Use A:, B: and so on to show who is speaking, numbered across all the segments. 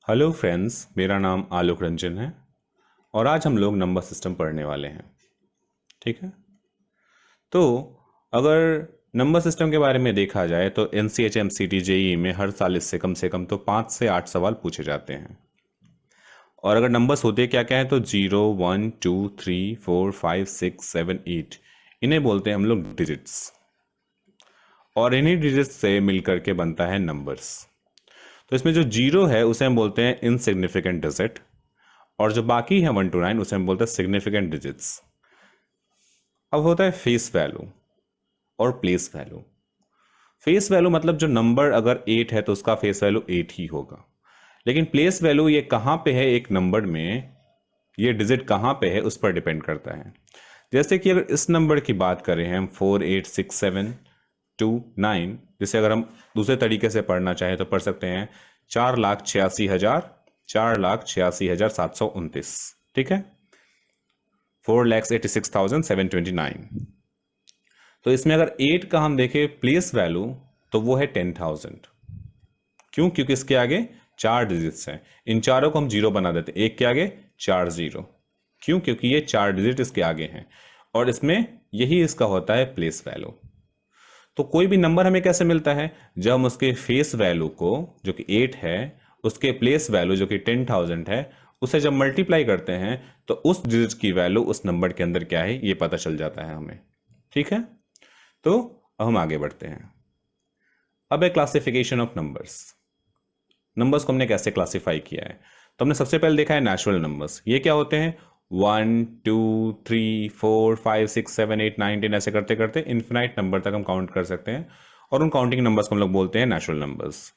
A: Hello friends, मेरा नाम आलोक रंजन है और आज हम लोग नंबर सिस्टम पढ़ने वाले हैं। ठीक है, तो अगर नंबर सिस्टम के बारे में देखा जाए तो N C H M C T JEE में हर साल इससे कम से कम तो 5 से 8 सवाल पूछे जाते हैं। और अगर नंबर्स होते क्या क्या हैं तो 0, 1, 2, 3, 4, 5, 6, 7, 8 इन्हें बोलते हैं हम लोग डिजिट्स। और इन्हीं डिजिट्स से मिलकर के बनता है नंबर्स। तो इसमें जो जीरो है उसे हम बोलते हैं इनसिग्निफिकेंट डिजिट, और जो बाकी है 1 to 9 उसे हम बोलते हैं सिग्निफिकेंट डिजिट्स। अब होता है फेस वैल्यू और प्लेस वैल्यू। फेस वैल्यू मतलब जो नंबर अगर 8 है तो उसका फेस वैल्यू 8 ही होगा, लेकिन प्लेस वैल्यू ये कहाँ पे है एक नंबर में, ये डिजिट कहाँ पे है उस पर डिपेंड करता है। जैसे कि अगर इस नंबर की बात करें हम 486729, जिसे अगर हम दूसरे तरीके से पढ़ना चाहें तो पढ़ सकते हैं 4,86,729। ठीक है, 4,86,729। तो इसमें अगर 8 का हम देखें प्लेस वैल्यू तो वो है 10,000। क्यों? क्योंकि इसके आगे 4 डिजिट्स हैं, इन चारों को हम जीरो बना देते हैं, एक के आगे 4 जीरो। क्यों? क्योंकि ये 4 डिजिट इसके आगे हैं और इसमें यही इसका होता है प्लेस वैल्यू। तो कोई भी नंबर हमें कैसे मिलता है? जब हम उसके फेस वैल्यू को, जो कि 8 है, उसके प्लेस वैल्यू जो कि 10,000 है, उसे जब मल्टीप्लाई करते हैं तो उस डिजिट की वैल्यू उस नंबर के अंदर क्या है ये पता चल जाता है हमें। ठीक है, तो अब हम आगे बढ़ते हैं। अब है क्लासिफिकेशन ऑफ नंबर्स। नंबर्स को हमने कैसे क्लासिफाई किया है? तो हमने सबसे पहले देखा है नेचुरल नंबर्स। ये क्या होते हैं? 1, 2, 3, 4, 5, 6, 7, 8, 9, 10 ऐसे करते करते इन्फिनाइट नंबर तक हम काउंट कर सकते हैं, और उन काउंटिंग नंबर्स को हम लोग बोलते हैं नेचुरल नंबर्स।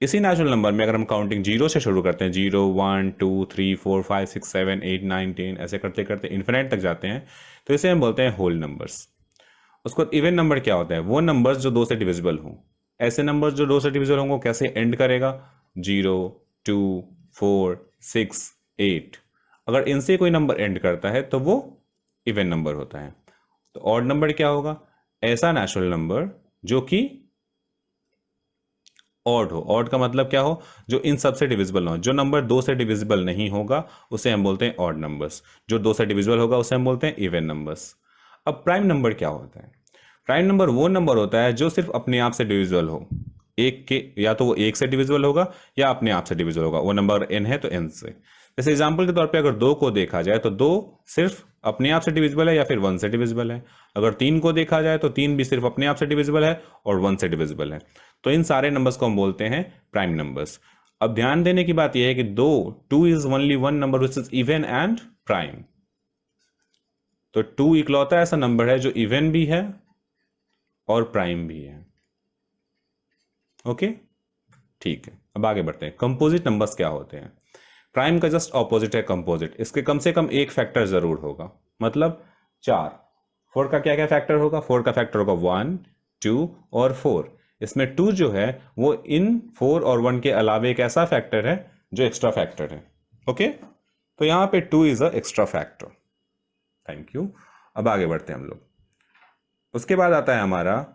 A: इसी नेचुरल नंबर में अगर हम काउंटिंग जीरो से शुरू करते हैं, 0, 1, 2, 3, 4, 5, 6, 7, 8, 9, 10 ऐसे करते करते इन्फिनाइट तक जाते हैं, तो इसे हम बोलते हैं होल नंबर्स। उसके बाद इवन नंबर क्या होता है? वो नंबर्स जो 2 से डिविजिबल हों। ऐसे नंबर्स जो 2 से डिविजिबल होंगे वो कैसे एंड करेगा? 0, 2, 4, 6, 8। अगर इनसे कोई नंबर एंड करता है तो वो इवन नंबर होता है। तो ऑड नंबर क्या होगा? ऐसा नेचुरल नंबर जो कि ऑड हो। ऑड का मतलब क्या हो? जो इन सब से डिविजिबल हो। जो नंबर 2 से डिविजिबल नहीं होगा उसे हम बोलते हैं ऑड नंबर्स, जो 2 से डिविजिबल होगा उसे हम बोलते हैं इवन नंबर्स। अब प्राइम नंबर क्या होता है? प्राइम नंबर वो नंबर होता है जो सिर्फ अपने आप से डिविजिबल हो। एक के, या तो वो एक से डिविजिबल होगा या अपने आप से डिविजिबल होगा। वो नंबर n है तो n से। जैसे एग्जांपल के तौर पे अगर 2 को देखा जाए तो 2 सिर्फ अपने आप से डिविजिबल है या फिर 1 से डिविजिबल है। अगर 3 को देखा जाए तो 3 भी सिर्फ अपने आप से डिविजिबल है और 1 से डिविजिबल है। तो इन सारे नंबर्स को हम बोलते हैं प्राइम नंबर्स। अब ध्यान देने की बात यह है कि two is only one number which is even and prime. तो 2 इकलौता ऐसा नंबर है जो इवन भी है और प्राइम भी है। ओके, ठीक है, अब आगे बढ़ते हैं। कंपोजिट नंबर्स क्या होते हैं? प्राइम का जस्ट ऑपोजिट है कंपोजिट। इसके कम से कम एक फैक्टर जरूर होगा, मतलब 4। 4 का क्या क्या फैक्टर होगा? 4 का फैक्टर होगा 1, 2 और 4। इसमें 2 जो है वो इन 4 और 1 के अलावे एक ऐसा फैक्टर है जो एक्स्ट्रा फैक्टर है। ओके, तो यहां पे 2 is a extra factor. Thank you. अब आगे बढ़ते हैं हम लोग। उसके बाद आता है हमारा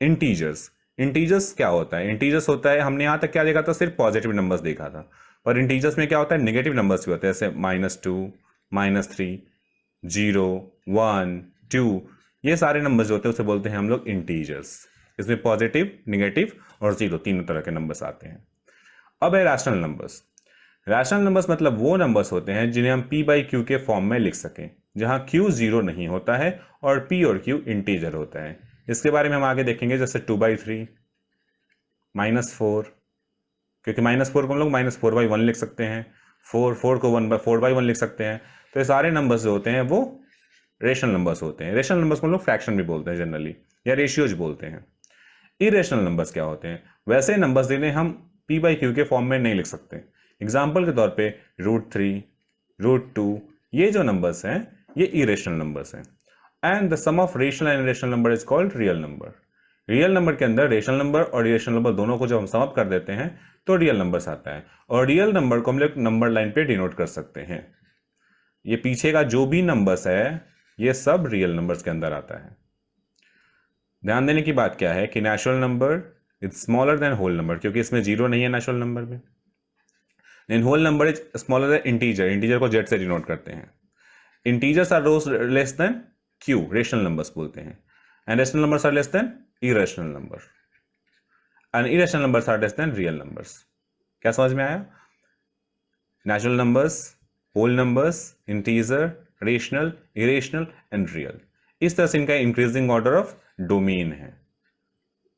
A: इंटीजर्स। इंटीजर्स क्या होता है? इंटीजर्स होता है, हमने यहां तक क्या देखा था? सिर्फ पॉजिटिव नंबर्स देखा था, पर इंटीजर्स में क्या होता है? नेगेटिव नंबर्स भी होते हैं, जैसे -2, -3, 0, 1, 2। ये सारे नंबर्स जो होते हैं उसे बोलते हैं हम लोग इंटीजर्स। इसमें पॉजिटिव, नेगेटिव और जीरो तीनों तरह के नंबर्स आते हैं। अब है रैशनल नंबर्स। रैशनल नंबर्स मतलब वो नंबर्स होते हैं जिन्हें हम p बाई क्यू के फॉर्म में लिख सकें, जहां q जीरो नहीं होता है और p और q इंटीजर होता है। इसके बारे में हम आगे देखेंगे, जैसे 2/3, -4, क्योंकि -4 को हम लोग -4/1 लिख सकते हैं, 4 को 4/1 लिख सकते हैं। तो ये सारे नंबर्स जो होते हैं वो रेशनल नंबर्स होते हैं। रेशनल नंबर्स को हम लोग फ्रैक्शन भी बोलते हैं जनरली, या रेशियोज बोलते हैं। इरेशनल नंबर्स क्या होते हैं? वैसे नंबर्स जिन्हें हम p बाई क्यू के फॉर्म में नहीं लिख सकते। एग्जाम्पल के तौर पे √3, √2, ये जो नंबर्स हैं ये इरेशनल नंबर्स हैं। And the sum of rational and irrational number is called real number. Real number के अंदर रेशनल नंबर और इरेशनल नंबर दोनों को जब हम सम अप कर देते हैं तो रियल नंबर्स आता है, और रियल नंबर को हम लोग नंबर लाइन पे डिनोट कर सकते हैं। ये पीछे का जो भी नंबर्स है ये सब रियल नंबर्स के अंदर आता है। ध्यान देने की बात क्या है कि natural number is smaller than whole number, क्योंकि इसमें जीरो नहीं है नेचुरल नंबर में। Then whole number is smaller than integer, integer को जेड से डिनोट करते हैं। Integers are rose less than Q, rational numbers बोलते हैं, and rational numbers are less than irrational number, and irrational numbers are less than real numbers. क्या समझ में आया? Natural numbers, whole numbers, integer, rational, irrational and real, इस तरह से इनका इंक्रीजिंग ऑर्डर ऑफ डोमेन है।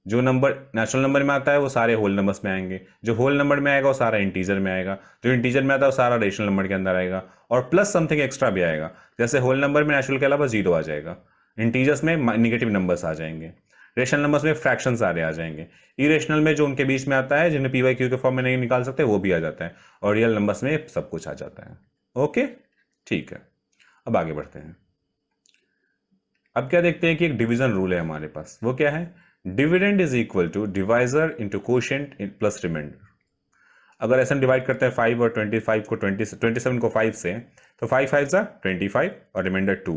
A: जो नंबर नेचुरल नंबर में आता है वो सारे होल नंबर्स में आएंगे, जो होल नंबर में आएगा वो सारा इंटीजर में आएगा, जो इंटीजर में आता है वो सारा रेशनल नंबर के अंदर आएगा, और प्लस समथिंग एक्स्ट्रा भी आएगा। जैसे होल नंबर में नेचुरल के अलावा जीरो आ जाएगा, इंटीजर्स में निगेटिव नंबर्स आ जाएंगे, रेशनल नंबर्स में फ्रैक्शन सारे आ जाएंगे, इरेशनल में जो उनके बीच में आता है जिन्हें पी वाई क्यू के फॉर्म में नहीं निकाल सकते वो भी आ जाता है, और रियल नंबर्स में सब कुछ आ जाता है। ओके, ठीक है, अब आगे बढ़ते हैं। अब क्या देखते हैं कि एक डिवीजन रूल है हमारे पास, वो क्या है? Dividend is equal to divisor into quotient plus remainder. अगर ऐसा डिवाइड करते हैं 5 और 25 को 27 को 5 से, तो 5 5 सा 25 और रिमाइंडर 2,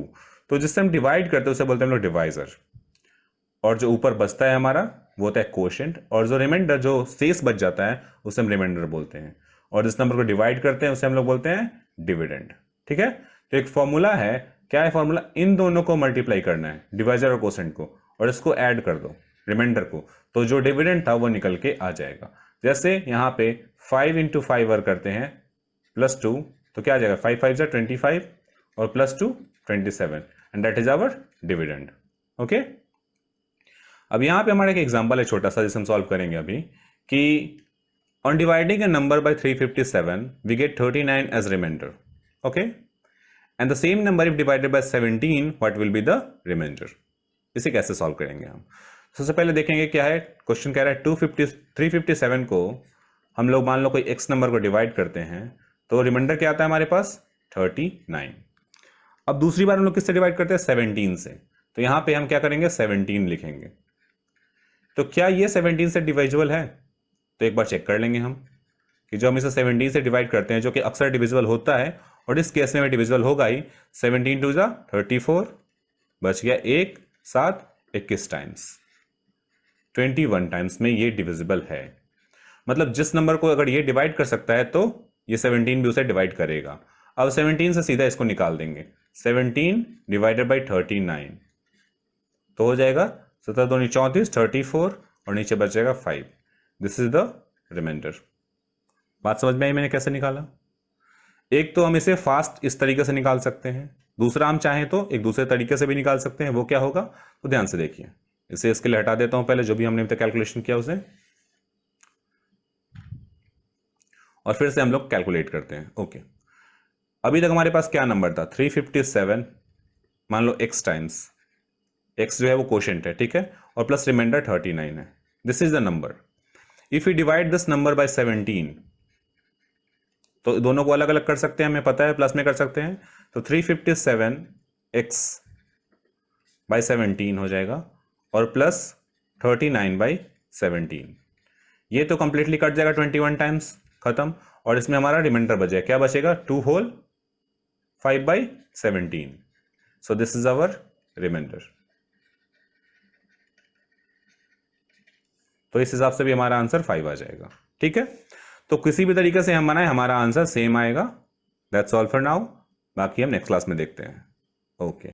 A: तो जिससे हम डिवाइड करते हैं उसे बोलते हैं हम लोग डिवाइजर, और जो ऊपर बचता है हमारा वो होता है कोशेंट, और जो रिमाइंडर जो शेष बच जाता है उसे हम रिमाइंडर बोलते हैं, और जिस नंबर को डिवाइड करते हैं उसे हम लोग बोलते हैं डिविडेंड। ठीक है, तो एक फॉर्मूला है, क्या है फॉर्मूला? इन दोनों को मल्टीप्लाई करना है, डिवाइजर और कोशेंट को, और इसको ऐड कर दो रिमाइंडर को, तो जो डिविडेंड था वो निकल के आ जाएगा। जैसे यहाँ पे 5 इंटू 5 अगर करते हैं प्लस 2, तो क्या आ जाएगा? 5 5 जा 25 और plus 2 27, and that is our dividend. Okay, अब यहाँ पे हमारा एक एग्जाम्पल है छोटा सा जिसे हम सॉल्व करेंगे अभी, कि on dividing a number by 357 we get 39 as remainder. Okay, and the same number if divided by 17 what will be the remainder. इसे कैसे सॉल्व करेंगे हम? सबसे पहले देखेंगे क्या है क्वेश्चन, कह रहा है 357 को हम लोग मान लो कोई x नंबर को डिवाइड करते हैं, तो रिमाइंडर क्या आता है हमारे पास? 39। अब दूसरी बार हम लोग किससे डिवाइड करते हैं? 17 से, तो यहां पे हम क्या करेंगे? 17 लिखेंगे। तो क्या ये 17 से डिविजिबल है? तो एक बार चेक कर लेंगे हम कि जो हम इसे 17 से डिवाइड करते हैं, जो कि अक्सर डिविजिबल होता है, और इस केस में डिविजिबल होगा ही। 17 2 जा 34, बच गया 1 7 21 टाइम्स, 21 टाइम्स में ये डिविजिबल है। मतलब जिस नंबर को अगर ये डिवाइड कर सकता है तो ये 17 भी उसे डिवाइड करेगा। अब 17 से सीधा इसको निकाल देंगे, 17 डिवाइडेड बाई 39, तो हो जाएगा 17 दूनी 34, 34 और नीचे बच जाएगा 5। This is the remainder. बात समझ में आई मैंने कैसे निकाला? एक तो हम इसे फास्ट इस तरीके से निकाल सकते हैं, दूसरा हम चाहें तो एक दूसरे तरीके से भी निकाल सकते हैं। वो क्या होगा? तो ध्यान से देखिए, इसे इसके लिए हटा देता हूं पहले, जो भी हमने कैलकुलेशन किया उसे, और फिर से हम लोग कैलकुलेट करते हैं। ओके, अभी तक हमारे पास क्या नंबर था? 357 मान लो x टाइम्स, x जो है वो कोशेंट है, ठीक है, और प्लस रिमाइंडर 39 है। This is the number. If you divide this number by 17, तो दोनों को अलग अलग कर सकते हैं, हमें पता है, प्लस में कर सकते हैं। तो 357x बाय 17 हो जाएगा, और प्लस 39 बाई 17, ये तो कंप्लीटली कट जाएगा 21 टाइम्स, खत्म। और इसमें हमारा रिमाइंडर बचेगा, क्या बचेगा? 2 whole 5 by 17। So this is our remainder. तो इस हिसाब से भी हमारा आंसर 5 आ जाएगा। ठीक है, तो किसी भी तरीके से हम बनाए हमारा आंसर सेम आएगा। दैट्स ऑल फॉर नाउ, बाकी हम नेक्स्ट क्लास में देखते हैं। ओके।